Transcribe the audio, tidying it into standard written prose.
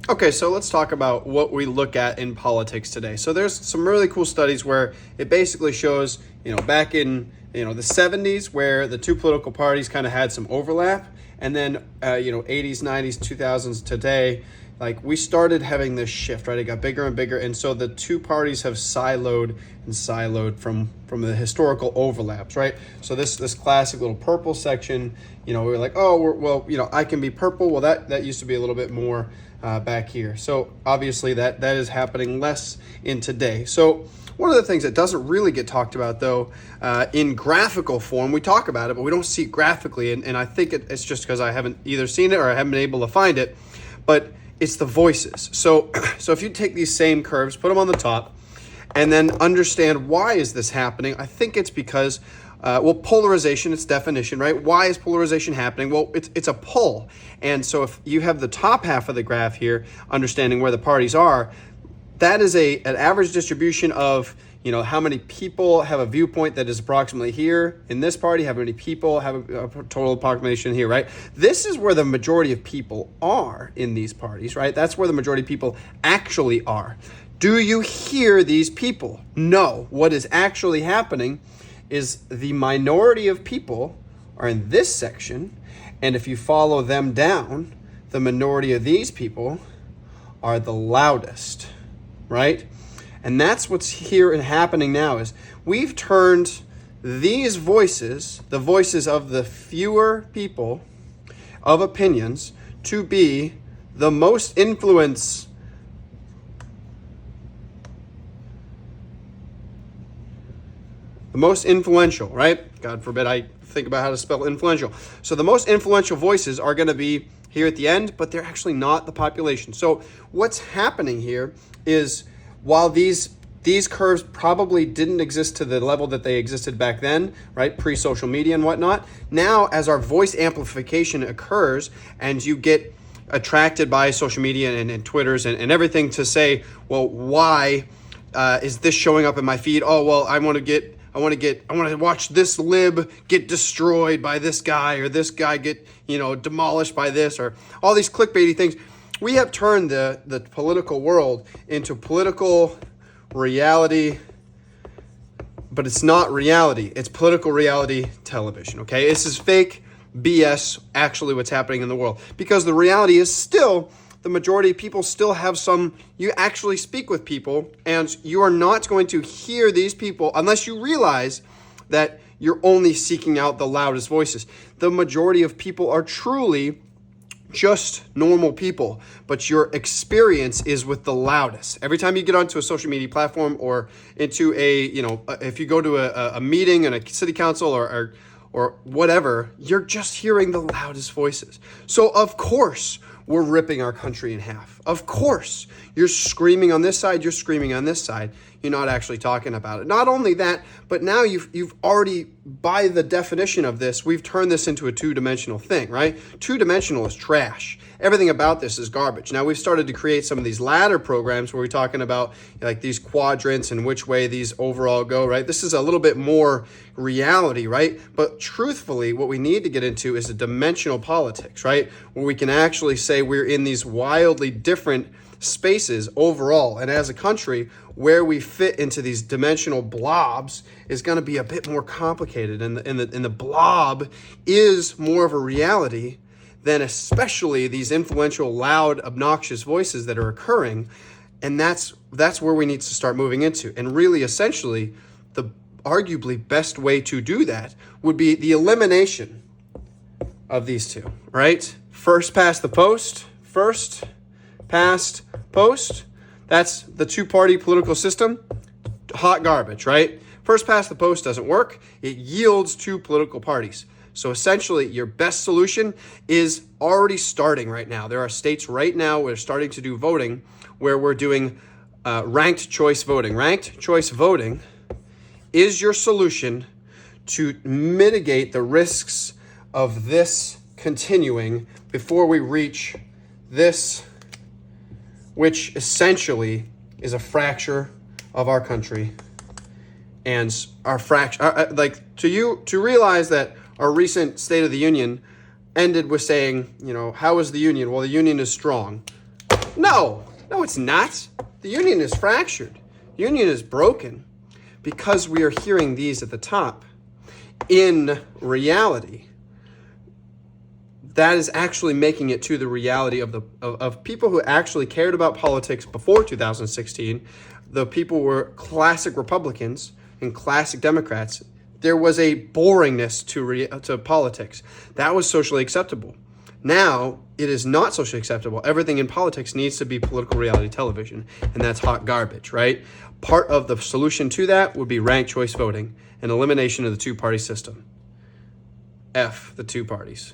Okay, so let's talk about what we look at in politics today. So there's some really cool studies where it basically shows, back in, the 70s where the two political parties kind of had some overlap. And then, 80s, 90s, 2000s today, like we started having this shift, right? It got bigger and bigger. And so the two parties have siloed from the historical overlaps, right? So this classic little purple section, we were like, I can be purple. Well, that used to be a little bit more back here. So obviously that is happening less in today. So one of the things that doesn't really get talked about, though, in graphical form, we talk about it, but we don't see it graphically. And I think it's just because I haven't either seen it or I haven't been able to find it. But it's the voices. So if you take these same curves, put them on the top, and then understand why is this happening, I think it's because, polarization, its definition, right? Why is polarization happening? Well, it's a pull. And so if you have the top half of the graph here, understanding where the parties are, that is an average distribution of, how many people have a viewpoint that is approximately here in this party, how many people have a total approximation here, right? This is where the majority of people are in these parties, right? That's where the majority of people actually are. Do you hear these people? No. What is actually happening is the minority of people are in this section, and if you follow them down, the minority of these people are the loudest, right? And that's what's here and happening now is we've turned these voices, the voices of the fewer people of opinions, to be the most influential, right? God forbid I think about how to spell influential. So the most influential voices are going to be here at the end, but they're actually not the population. So what's happening here is while these curves probably didn't exist to the level that they existed back then, right, pre-social media and whatnot, now as our voice amplification occurs and you get attracted by social media and Twitters and everything to say, well, why is this showing up in my feed? Oh, well, I want to watch this lib get destroyed by this guy, or this guy get, demolished by this, or all these clickbaity things. We have turned the political world into political reality, but it's not reality. It's political reality television, okay? This is fake BS, actually what's happening in the world. Because the reality is still, the majority of people still have you actually speak with people, and you are not going to hear these people unless you realize that you're only seeking out the loudest voices. The majority of people are truly just normal people, but your experience is with the loudest. Every time you get onto a social media platform or into if you go to a meeting in a city council or whatever, you're just hearing the loudest voices. So of course, we're ripping our country in half. Of course, you're screaming on this side, you're screaming on this side. You're not actually talking about it. Not only that, but now you've already, by the definition of this, we've turned this into a two-dimensional thing, right? Two-dimensional is trash. Everything about this is garbage. Now we've started to create some of these ladder programs where we're talking about like these quadrants and which way these overall go, right? This is a little bit more reality, right? But truthfully, what we need to get into is a dimensional politics, right? Where we can actually say we're in these wildly different spaces overall, and as a country where we fit into these dimensional blobs is going to be a bit more complicated, and the blob is more of a reality than especially these influential, loud, obnoxious voices that are occurring. And that's where we need to start moving into. And really, essentially, the arguably best way to do that would be the elimination of these two, right? First past the post, first past post. That's the two-party political system. Hot garbage, right? First past the post doesn't work. It yields two political parties. So essentially, your best solution is already starting right now. There are states right now where we're starting to do voting where we're doing ranked choice voting. Ranked choice voting is your solution to mitigate the risks of this continuing before we reach this, which essentially is a fracture of our country. And our fracture, to realize that our recent State of the Union ended with saying, how is the Union? Well, the Union is strong. No, it's not. The union is fractured. The union is broken because we are hearing these at the top. In reality, that is actually making it to the reality of people who actually cared about politics before 2016. The people who were classic Republicans and classic Democrats. There was a boringness to politics. That was socially acceptable. Now, it is not socially acceptable. Everything in politics needs to be political reality television, and that's hot garbage, right? Part of the solution to that would be ranked choice voting and elimination of the two-party system. F the two parties.